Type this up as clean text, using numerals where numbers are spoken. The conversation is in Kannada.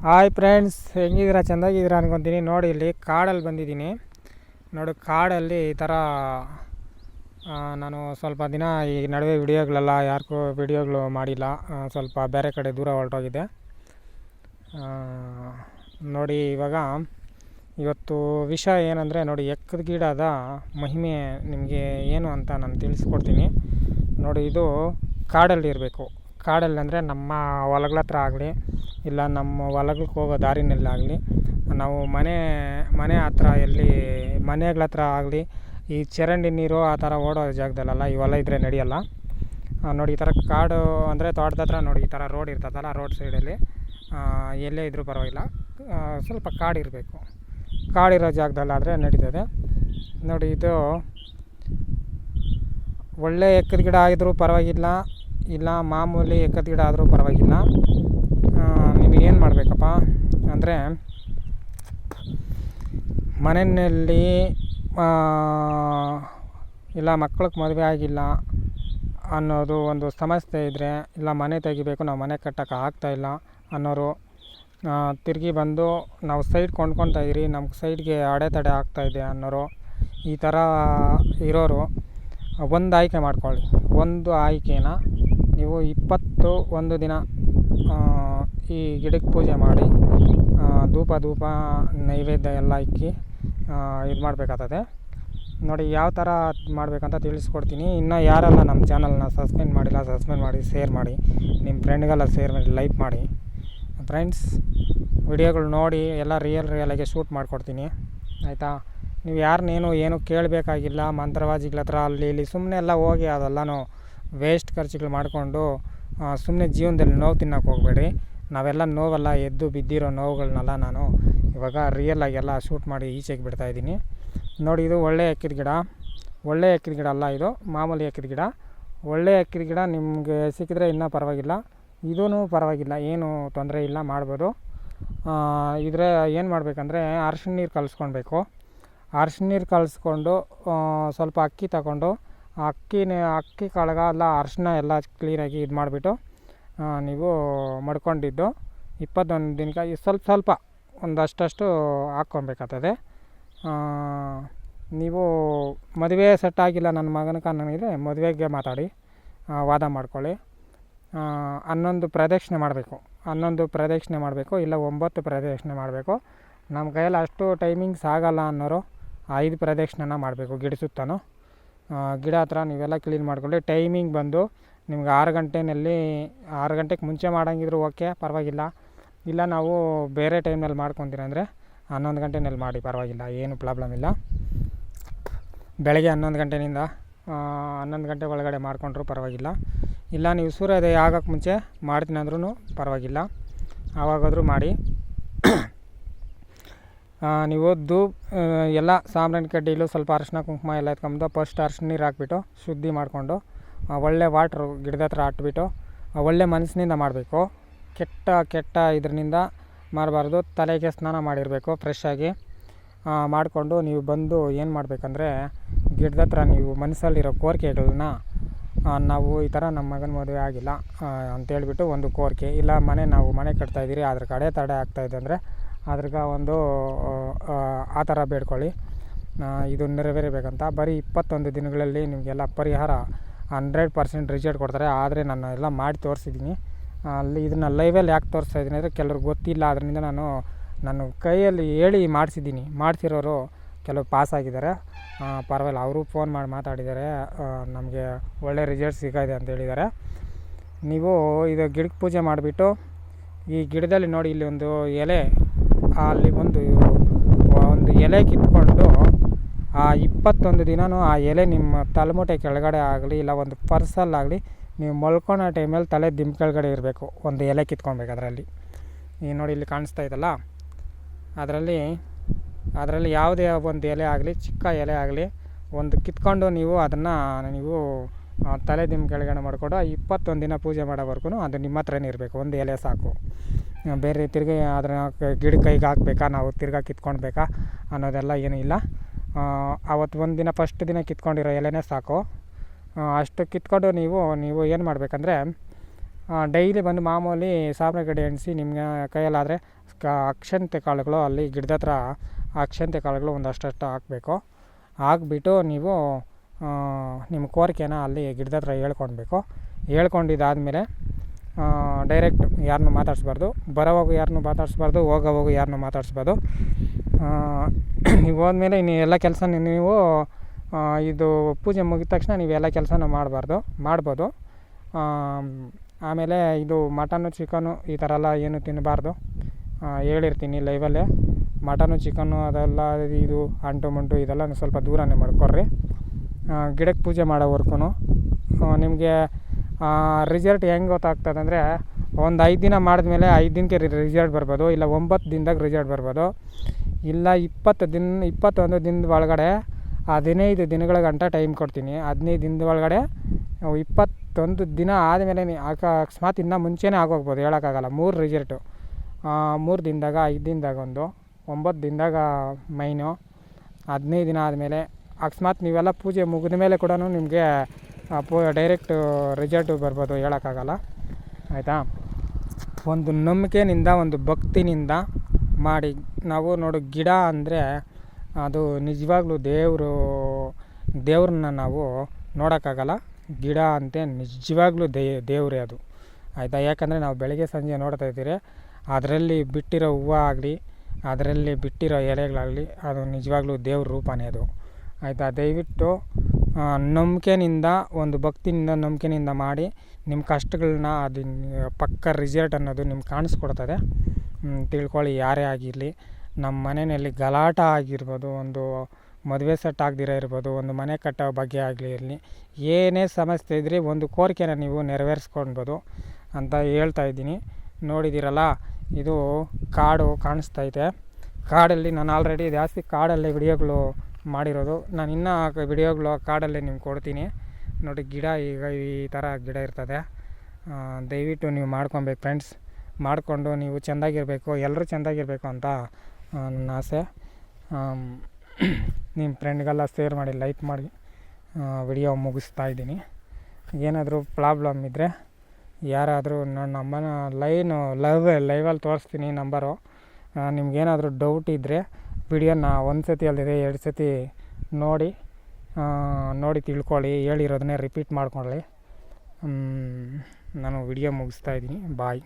Hi friends, ಹೆಂಗಿದ್ದೀರಾ? ಚೆಂದಾಗಿದ್ದೀರಾ ಅನ್ಕೊತೀನಿ. ನೋಡಿ, ಇಲ್ಲಿ ಕಾಡಲ್ಲಿ ಬಂದಿದ್ದೀನಿ. ನೋಡಿ, ಕಾಡಲ್ಲಿ ಈ ಥರ ನಾನು ಸ್ವಲ್ಪ ದಿನ ಈ ನಡುವೆ ವಿಡಿಯೋಗಳೆಲ್ಲ ಯಾರಿಗೂ ವಿಡಿಯೋಗಳು ಮಾಡಿಲ್ಲ. ಸ್ವಲ್ಪ ಬೇರೆ ಕಡೆ ದೂರ ಹೊರಟೋಗಿದ್ದೆ. ನೋಡಿ, ಇವತ್ತು ವಿಷಯ ಏನಂದರೆ, ನೋಡಿ, ಎಕ್ಕದ ಗಿಡದ ಮಹಿಮೆ ನಿಮಗೆ ಏನು ಅಂತ ನಾನು ತಿಳಿಸ್ಕೊಡ್ತೀನಿ. ನೋಡಿ, ಇದು ಕಾಡಲ್ಲಿ ಇರಬೇಕು. ಕಾಡಲ್ಲಿ ಅಂದರೆ ನಮ್ಮ ಹೊಲಗಳ ಹತ್ರ ಆಗಲಿ, ಇಲ್ಲ ನಮ್ಮ ಹೊಲಗಳಿಗೆ ಹೋಗೋ ದಾರಿನಲ್ಲಾಗಲಿ, ನಾವು ಮನೆ ಹತ್ರ ಎಲ್ಲಿ ಮನೆಗಳ ಹತ್ರ ಆಗಲಿ, ಈ ಚರಂಡಿ ನೀರು ಆ ಥರ ಓಡೋ ಜಾಗದಲ್ಲ ಈ ಹೊಲ ಇದ್ದರೆ ನಡೆಯಲ್ಲ. ನೋಡಿ, ಈ ಥರ ಕಾಡು ಅಂದರೆ ತೋಟದ ಹತ್ರ ನೋಡಿ, ಈ ಥರ ರೋಡ್ ಇರ್ತದಲ್ಲ, ರೋಡ್ ಸೈಡಲ್ಲಿ ಎಲ್ಲೇ ಇದ್ದರೂ ಪರವಾಗಿಲ್ಲ, ಸ್ವಲ್ಪ ಕಾಡಿರಬೇಕು. ಕಾಡಿರೋ ಜಾಗದಲ್ಲಾದರೆ ನಡೀತದೆ. ನೋಡಿ, ಇದು ಒಳ್ಳೆ ಎಕ್ಕದ ಗಿಡ ಆಗಿದ್ರೂ ಪರವಾಗಿಲ್ಲ, ಇಲ್ಲ ಮಾಮೂಲಿ ಎಕ್ಕದ ಗಿಡ ಆದರೂ ಪರವಾಗಿಲ್ಲ. ನಿಮಗೇನು ಮಾಡಬೇಕಪ್ಪ ಅಂದರೆ, ಮನೆಯಲ್ಲಿ ಇಲ್ಲ ಮಕ್ಕಳಿಗೆ ಮದುವೆ ಆಗಿಲ್ಲ ಅನ್ನೋದು ಒಂದು ಸಮಸ್ಯೆ ಇದ್ದರೆ, ಇಲ್ಲ ಮನೆ ತೆಗಿಬೇಕು, ನಾವು ಮನೆ ಕಟ್ಟೋಕೆ ಆಗ್ತಾಯಿಲ್ಲ ಅನ್ನೋರು, ತಿರುಗಿ ಬಂದು ನಾವು ಸೈಡ್ ಕೊಂಡ್ಕೊತಾ ಇದ್ದೀರಿ, ನಮ್ಗೆ ಸೈಡ್ಗೆ ಅಡೆತಡೆ ಆಗ್ತಾಯಿದೆ ಅನ್ನೋರು, ಈ ಥರ ಇರೋರು ಒಂದು ಆಯ್ಕೆ ಮಾಡ್ಕೊಳ್ಳಿ. ಒಂದು ಆಯ್ಕೆನ ನೀವು 21 ದಿನ ಈ ಗಿಡಕ್ಕೆ ಪೂಜೆ ಮಾಡಿ, ಧೂಪ ನೈವೇದ್ಯ ಎಲ್ಲ ಇಕ್ಕಿ ಇದು ಮಾಡಬೇಕಾಗ್ತದೆ. ನೋಡಿ, ಯಾವ ಥರ ಮಾಡಬೇಕಂತ ತಿಳಿಸ್ಕೊಡ್ತೀನಿ. ಇನ್ನು ಯಾರೆಲ್ಲ ನಮ್ಮ ಚಾನಲ್ನ ಸಬ್ಸ್ಕ್ರೈಬ್ ಮಾಡಿಲ್ಲ, ಸಬ್ಸ್ಕ್ರೈಬ್ ಮಾಡಿ, ಶೇರ್ ಮಾಡಿ, ನಿಮ್ಮ ಫ್ರೆಂಡ್ಗೆಲ್ಲ ಶೇರ್ ಮಾಡಿ, ಲೈಕ್ ಮಾಡಿ. ಫ್ರೆಂಡ್ಸ್, ವಿಡಿಯೋಗಳು ನೋಡಿ ಎಲ್ಲ ರಿಯಲಾಗಿ ಶೂಟ್ ಮಾಡಿಕೊಡ್ತೀನಿ, ಆಯಿತಾ? ನೀವು ಯಾರನ್ನೇನು ಏನು ಕೇಳಬೇಕಾಗಿಲ್ಲ. ಮಂತ್ರವಾದಿಗಳ ಹತ್ರ ಅಲ್ಲಿ ಇಲ್ಲಿ ಸುಮ್ಮನೆ ಎಲ್ಲ ಹೋಗಿ ಅದೆಲ್ಲನೂ ವೇಸ್ಟ್ ಖರ್ಚುಗಳು ಮಾಡಿಕೊಂಡು ಸುಮ್ಮನೆ ಜೀವನದಲ್ಲಿ ನೋವು ತಿನ್ನೋಕೆ ಹೋಗಬೇಡಿ. ನಾವೆಲ್ಲ ನೋವೆಲ್ಲ ಎದ್ದು ಬಿದ್ದಿರೋ ನೋವುಗಳನ್ನೆಲ್ಲ ನಾನು ಇವಾಗ ರಿಯಲಾಗಿ ಎಲ್ಲ ಶೂಟ್ ಮಾಡಿ ಈಚೆಗೆ ಬಿಡ್ತಾಯಿದ್ದೀನಿ. ನೋಡಿ, ಇದು ಒಳ್ಳೆ ಎಕ್ಕಿದ ಗಿಡ. ಒಳ್ಳೆ ಎಕ್ಕಿದ ಗಿಡ ಅಲ್ಲ, ಇದು ಮಾಮೂಲಿ ಎಕ್ಕಿದ ಗಿಡ. ಒಳ್ಳೆ ಎಕ್ಕಿದ ಗಿಡ ನಿಮಗೆ ಸಿಕ್ಕಿದ್ರೆ ಇನ್ನೂ ಪರವಾಗಿಲ್ಲ, ಇದೂ ಪರವಾಗಿಲ್ಲ, ಏನು ತೊಂದರೆ ಇಲ್ಲ, ಮಾಡ್ಬೋದು. ಇದ್ರೆ ಏನು ಮಾಡಬೇಕಂದ್ರೆ, ಅರಿಶಿಣ ನೀರು ಕಲಿಸ್ಕೊಳ್ಬೇಕು. ಅರಿಶಿಣ ನೀರು ಕಲಿಸ್ಕೊಂಡು ಸ್ವಲ್ಪ ಅಕ್ಕಿ ತಗೊಂಡು, ಅಕ್ಕಿ ಕಾಳಗೆಲ್ಲ ಅರಿಶಿಣ ಎಲ್ಲ ಕ್ಲೀನಾಗಿ ಇದು ಮಾಡಿಬಿಟ್ಟು ನೀವು ಮಡ್ಕೊಂಡಿದ್ದು 21 ದಿನಕ್ಕೆ ಸ್ವಲ್ಪ ಒಂದಷ್ಟು ಹಾಕ್ಕೊಬೇಕಾಗ್ತದೆ. ನೀವು ಮದುವೆ ಸೆಟ್ ಆಗಿಲ್ಲ ನನ್ನ ಮಗನಿಗೆ ಅನ್ನೋಂಗಿದ್ರೆ ಮದುವೆಗೆ ಮಾತಾಡಿ ವಾದ ಮಾಡ್ಕೊಳ್ಳಿ. 11 ಪ್ರದಕ್ಷಿಣೆ ಮಾಡಬೇಕು, 11 ಪ್ರದಕ್ಷಿಣೆ ಮಾಡಬೇಕು, ಇಲ್ಲ 9 ಪ್ರದಕ್ಷಿಣೆ ಮಾಡಬೇಕು. ನಮ್ಮ ಕೈಯಲ್ಲಿ ಅಷ್ಟು ಟೈಮಿಂಗ್ಸ್ ಆಗಲ್ಲ ಅನ್ನೋರು 5 ಪ್ರದಕ್ಷಿಣೆನ ಮಾಡಬೇಕು. ಗಿಡ ಸುತ್ತನೂ ಗಿಡ ಹತ್ರ ನೀವೆಲ್ಲ ಕ್ಲೀನ್ ಮಾಡ್ಕೊಳ್ಳಿ. ಟೈಮಿಂಗ್ ಬಂದು ನಿಮ್ಗೆ 6 ಗಂಟೆಗೆ ಮುಂಚೆ ಮಾಡೋಂಗಿದ್ರು ಓಕೆ, ಪರವಾಗಿಲ್ಲ. ಇಲ್ಲ ನಾವು ಬೇರೆ ಟೈಮ್ನಲ್ಲಿ ಮಾಡ್ಕೊತೀರಂದರೆ 11 ಗಂಟೆನಲ್ಲಿ ಮಾಡಿ, ಪರವಾಗಿಲ್ಲ, ಏನು ಪ್ರಾಬ್ಲಮ್ ಇಲ್ಲ. ಬೆಳಗ್ಗೆ 11 ಗಂಟೆಯಿಂದ 11 ಗಂಟೆ ಒಳಗಡೆ ಮಾಡಿಕೊಂಡ್ರೂ ಪರವಾಗಿಲ್ಲ. ಇಲ್ಲ ನೀವು ಸೂರ್ಯೋದಯ ಆಗೋಕ್ಕೆ ಮುಂಚೆ ಮಾಡ್ತೀನಿ ಅಂದ್ರೂ ಪರವಾಗಿಲ್ಲ, ಆವಾಗಾದರೂ ಮಾಡಿ. ನೀವು ಎಲ್ಲ ಸಾಂಬ್ರಾಣಿ ಕಡ್ಡಿಲು ಸ್ವಲ್ಪ ಅರಿಶಿನ ಕುಂಕುಮ ಎಲ್ಲ ಎತ್ಕೊಂಬಂದು ಫಸ್ಟ್ ಅರಿಶಿನ ನೀರು ಹಾಕ್ಬಿಟ್ಟು ಶುದ್ಧಿ ಮಾಡಿಕೊಂಡು ಒಳ್ಳೆ ವಾಟ್ರು ಗಿಡದ ಹತ್ರ ಹಾಕ್ಬಿಟ್ಟು ಒಳ್ಳೆ ಮನಸ್ಸಿನಿಂದ ಮಾಡಬೇಕು. ಕೆಟ್ಟ ಇದರಿಂದ ಮಾಡಬಾರ್ದು. ತಲೆಗೆ ಸ್ನಾನ ಮಾಡಿರಬೇಕು ಫ್ರೆಶ್ಶಾಗಿ. ಮಾಡಿಕೊಂಡು ನೀವು ಬಂದು ಏನು ಮಾಡಬೇಕಂದ್ರೆ, ಗಿಡದ ಹತ್ರ ನೀವು ಮನಸ್ಸಲ್ಲಿರೋ ಕೋರಿಕೆಗಳನ್ನ, ನಾವು ಈ ಥರ ನಮ್ಮ ಮಗನ ಮದುವೆ ಆಗಿಲ್ಲ ಅಂತೇಳ್ಬಿಟ್ಟು ಒಂದು ಕೋರಿಕೆ, ಇಲ್ಲ ನಾವು ಮನೆ ಕಟ್ತಾಯಿದ್ದೀರಿ ಅದ್ರ ಕಡೆ ತಡೆ ಆಗ್ತಾಯಿದೆ ಅಂದರೆ ಅದ್ರಾಗ ಒಂದು ಆ ಥರ ಬೇಡ್ಕೊಳ್ಳಿ. ಇದು ನೆರವೇರಬೇಕಂತ. ಬರೀ 21 ದಿನಗಳಲ್ಲಿ ನಿಮಗೆಲ್ಲ ಪರಿಹಾರ 100% ರಿಸಲ್ಟ್ ಕೊಡ್ತಾರೆ. ಆದರೆ ನಾನು ಎಲ್ಲ ಮಾಡಿ ತೋರಿಸಿದ್ದೀನಿ. ಅಲ್ಲಿ ಇದನ್ನು ಲೈವಲ್ಲಿ ಯಾಕೆ ತೋರಿಸ್ತಾಯಿದ್ದೀನಿ ಅಂದರೆ, ಕೆಲವ್ರಿಗೆ ಗೊತ್ತಿಲ್ಲ, ಅದರಿಂದ ನಾನು ಕೈಯಲ್ಲಿ ಹೇಳಿ ಮಾಡಿಸಿರೋರು ಕೆಲವು ಪಾಸ್ ಆಗಿದ್ದಾರೆ, ಪರವಾಗಿಲ್ಲ. ಅವರು ಫೋನ್ ಮಾಡಿ ಮಾತಾಡಿದ್ದಾರೆ, ನಮಗೆ ಒಳ್ಳೆ ರಿಸಲ್ಟ್ ಸಿಗೋದೆ ಅಂತ ಹೇಳಿದ್ದಾರೆ. ನೀವು ಇದು ಗಿಡಕ್ಕೆ ಪೂಜೆ ಮಾಡಿಬಿಟ್ಟು, ಈ ಗಿಡದಲ್ಲಿ ನೋಡಿ, ಇಲ್ಲಿ ಒಂದು ಎಲೆ, ಅಲ್ಲಿ ಒಂದು ಎಲೆ ಕಿತ್ಕೊಂಡು 21 ದಿನವೂ ಆ ಎಲೆ ನಿಮ್ಮ ತಲೆಮೂಟೆ ಕೆಳಗಡೆ ಆಗಲಿ, ಇಲ್ಲ ಒಂದು ಪರ್ಸಲ್ಲಾಗಲಿ, ನೀವು ಮಲ್ಕೊಳೋ ಟೈಮಲ್ಲಿ ತಲೆ ದಿಂಬು ಕೆಳಗಡೆ ಇರಬೇಕು. ಒಂದು ಎಲೆ ಕಿತ್ಕೊಬೇಕು. ಅದರಲ್ಲಿ ಈ ನೋಡಿ, ಇಲ್ಲಿ ಕಾಣಿಸ್ತಾ ಇದಲ್ಲ, ಅದರಲ್ಲಿ ಯಾವುದೇ ಒಂದು ಎಲೆ ಆಗಲಿ, ಚಿಕ್ಕ ಎಲೆ ಆಗಲಿ, ಒಂದು ಕಿತ್ಕೊಂಡು ನೀವು ಅದನ್ನು ತಲೆ ದಿಂಬು ಕೆಳಗಡೆ ಮಾಡಿಕೊಂಡು 21 ದಿನ ಪೂಜೆ ಮಾಡೋವರೆಗೂ ಅದು ನಿಮ್ಮ ಹತ್ರನೇ ಇರಬೇಕು. ಒಂದು ಎಲೆ ಸಾಕು. ಬೇರೆ ತಿರ್ಗಿ ಅದನ್ನು ಗಿಡ ಕೈಗೆ ಹಾಕಬೇಕಾ, ನಾವು ತಿರ್ಗಾ ಕಿತ್ಕೊಳ್ಬೇಕಾ ಅನ್ನೋದೆಲ್ಲ ಏನೂ ಇಲ್ಲ. ಆವತ್ತು ಒಂದು ದಿನ ಫಸ್ಟ್ ದಿನ ಕಿತ್ಕೊಂಡಿರೋ ಎಲೆನೇ ಸಾಕು. ಅಷ್ಟು ಕಿತ್ಕೊಂಡು ನೀವು ಏನು ಮಾಡಬೇಕಂದ್ರೆ, ಡೈಲಿ ಬಂದು ಮಾಮೂಲಿ ಸಾಬ್ರೆ ಗಡ್ಡೆ ಎಣಿಸಿ ನಿಮಗೆ ಕೈಯಲ್ಲಾದರೆ ಅಕ್ಷಂತೆ ಕಾಳುಗಳು ಅಲ್ಲಿ ಗಿಡದ ಹತ್ರ ಅಕ್ಷಂತೆ ಕಾಳುಗಳು ಒಂದಷ್ಟು ಹಾಕಬೇಕು. ಹಾಕ್ಬಿಟ್ಟು ನೀವು ನಿಮ್ಮ ಕೋರಿಕೆನ ಅಲ್ಲಿ ಗಿಡದ ಹತ್ರ ಹೇಳ್ಕೊಳ್ಬೇಕು. ಹೇಳ್ಕೊಂಡಿದ್ದಾದಮೇಲೆ ಡೈರೆಕ್ಟ್ ಯಾರನ್ನೂ ಮಾತಾಡಿಸ್ಬಾರ್ದು, ಬರೋವಾಗ ಯಾರನ್ನೂ ಮಾತಾಡಿಸ್ಬಾರ್ದು, ಹೋಗೋವಾಗ ಯಾರನ್ನೂ ಮಾತಾಡಿಸ್ಬಾರ್ದು. ನೀವು ಹೋದ್ಮೇಲೆ ಇನ್ನು ಎಲ್ಲ ಕೆಲಸ ನೀವು ಇದು ಪೂಜೆ ಮುಗಿದ ತಕ್ಷಣ ನೀವೆಲ್ಲ ಕೆಲಸನೂ ಮಾಡ್ಬೋದು. ಆಮೇಲೆ ಇದು ಮಟನ್ನು ಚಿಕನ್ನು ಈ ಥರ ಎಲ್ಲ ಏನು ತಿನ್ನಬಾರ್ದು, ಹೇಳಿರ್ತೀನಿ ಲೈವಲ್ಲೇ. ಮಟನ್ನು ಚಿಕನ್ನು ಅದೆಲ್ಲ ಇದು ಅಂಟು ಮುಂಟು ಇದೆಲ್ಲ ಸ್ವಲ್ಪ ದೂರನೇ ಮಾಡ್ಕೊಡ್ರಿ. ಗಿಡಕ್ಕೆ ಪೂಜೆ ಮಾಡೋವರೆಗೂ ನಿಮಗೆ ರಿಸಲ್ಟ್ ಹೆಂಗೆ ಗೊತ್ತಾಗ್ತದೆ ಅಂದರೆ, ಒಂದು 5 ದಿನ ಮಾಡಿದ್ಮೇಲೆ 5 ದಿನಕ್ಕೆ ರಿಸಲ್ಟ್ ಬರ್ಬೋದು, ಇಲ್ಲ 9 ದಿನದಾಗ ರಿಸಲ್ಟ್ ಬರ್ಬೋದು, ಇಲ್ಲ 21 ದಿನದ ಒಳಗಡೆ 15 ದಿನಗಳ ಗಂಟ ಟೈಮ್ ಕೊಡ್ತೀನಿ. 15 ದಿನದ ಒಳಗಡೆ 21 ದಿನ ಆದಮೇಲೆ ಅಕಸ್ಮಾತ್ ಇನ್ನೂ ಮುಂಚೆನೇ ಆಗೋಗ್ಬೋದು, ಹೇಳೋಕ್ಕಾಗಲ್ಲ. 3 ರಿಸಲ್ಟು 3 ದಿನದಾಗ, 5 ದಿನದಾಗ ಒಂದು, 9 ದಿನದಾಗ ಮೈನು, 15 ದಿನ ಆದಮೇಲೆ ಅಕಸ್ಮಾತ್ ನೀವೆಲ್ಲ ಪೂಜೆ ಮುಗಿದ ಮೇಲೆ ಕೂಡ ನಿಮಗೆ ಡೈರೆಕ್ಟ್ ರಿಸಲ್ಟು ಬರ್ಬೋದು, ಹೇಳೋಕ್ಕಾಗಲ್ಲ. ಆಯಿತಾ? ಒಂದು ನಂಬಿಕೆನಿಂದ ಒಂದು ಭಕ್ತಿನಿಂದ ಮಾಡಿ. ನಾವು ನೋಡು ಗಿಡ ಅಂದರೆ ಅದು ನಿಜವಾಗ್ಲೂ ದೇವ್ರನ್ನ ನಾವು ನೋಡೋಕ್ಕಾಗಲ್ಲ. ಗಿಡ ಅಂತೆ ನಿಜವಾಗ್ಲೂ ದೇವರೇ ಅದು. ಆಯಿತಾ? ಯಾಕಂದರೆ ನಾವು ಬೆಳಗ್ಗೆ ಸಂಜೆ ನೋಡ್ತಾ ಇದ್ದೀರಿ, ಅದರಲ್ಲಿ ಬಿಟ್ಟಿರೋ ಹೂವು ಆಗಲಿ, ಅದರಲ್ಲಿ ಬಿಟ್ಟಿರೋ ಎಲೆಗಳಾಗಲಿ, ಅದು ನಿಜವಾಗ್ಲೂ ದೇವ್ರ ರೂಪನೇ ಅದು. ಆಯಿತಾ? ದಯವಿಟ್ಟು ನಂಬಿಕೆನಿಂದ, ಒಂದು ಭಕ್ತಿನಿಂದ ನಂಬಿಕೆನಿಂದ ಮಾಡಿ. ನಿಮ್ಮ ಕಷ್ಟಗಳನ್ನ ಅದು ಪಕ್ಕ ರಿಸಲ್ಟ್ ಅನ್ನೋದು ನಿಮ್ಗೆ ಕಾಣಿಸ್ಕೊಡ್ತದೆ. ತಿಳ್ಕೊಳ್ಳಿ. ಯಾರೇ ಆಗಿರಲಿ, ನಮ್ಮ ಮನೆಯಲ್ಲಿ ಗಲಾಟ ಆಗಿರ್ಬೋದು, ಒಂದು ಮದುವೆ ಸೆಟ್ ಆಗದಿರೋ ಇರ್ಬೋದು, ಒಂದು ಮನೆ ಕಟ್ಟೋ ಬಗ್ಗೆ ಇರಲಿ, ಏನೇ ಸಮಸ್ಯೆ ಇದ್ದರೆ ಒಂದು ಕೋರಿಕೆನ ನೀವು ನೆರವೇರಿಸ್ಕೊಳ್ಬೋದು ಅಂತ ಹೇಳ್ತಾ ಇದ್ದೀನಿ. ನೋಡಿದ್ದೀರಲ್ಲ, ಇದು ಕಾಡು ಕಾಣಿಸ್ತೈತೆ. ಕಾಡಲ್ಲಿ ನಾನು ಆಲ್ರೆಡಿ ಜಾಸ್ತಿ ಕಾಡಲ್ಲಿ ವಿಡಿಯೋಗಳು ಮಾಡಿರೋದು. ನಾನು ಇನ್ನೂ ವಿಡಿಯೋಗಳು ಕಾಡಲ್ಲೇ ನಿಮ್ಗೆ ಕೊಡ್ತೀನಿ ನೋಡಿ. ಗಿಡ ಈಗ ಈ ಥರ ಗಿಡ ಇರ್ತದೆ. ದಯವಿಟ್ಟು ನೀವು ಮಾಡ್ಕೊಬೇಕು ಫ್ರೆಂಡ್ಸ್. ಮಾಡಿಕೊಂಡು ನೀವು ಚೆಂದಾಗಿರಬೇಕು, ಎಲ್ಲರೂ ಚೆಂದಾಗಿರಬೇಕು ಅಂತ ನನ್ನ ಆಸೆ. ನಿಮ್ಮ ಫ್ರೆಂಡ್ಗೆಲ್ಲ ಶೇರ್ ಮಾಡಿ, ಲೈಕ್ ಮಾಡಿ. ವಿಡಿಯೋ ಮುಗಿಸ್ತಾ ಇದ್ದೀನಿ. ಏನಾದರೂ ಪ್ರಾಬ್ಲಮ್ ಇದ್ದರೆ ಯಾರಾದರೂ ನನ್ನ ಅಮ್ಮನ ಲೈವಲ್ಲಿ ತೋರಿಸ್ತೀನಿ ನಂಬರು. ನಿಮ್ಗೇನಾದರೂ ಡೌಟ್ ಇದ್ದರೆ ವಿಡಿಯೋನ 1 ಸತಿ ಅಲ್ಲದೆ 2 ಸತಿ ನೋಡಿ ತಿಳ್ಕೊಳ್ಳಿ. ಹೇಳಿರೋದನ್ನೇ ರಿಪೀಟ್ ಮಾಡ್ಕೊಳ್ಳಿ. ನಾನು ವಿಡಿಯೋ ಮುಗಿಸ್ತಾ ಇದ್ದೀನಿ. ಬಾಯ್.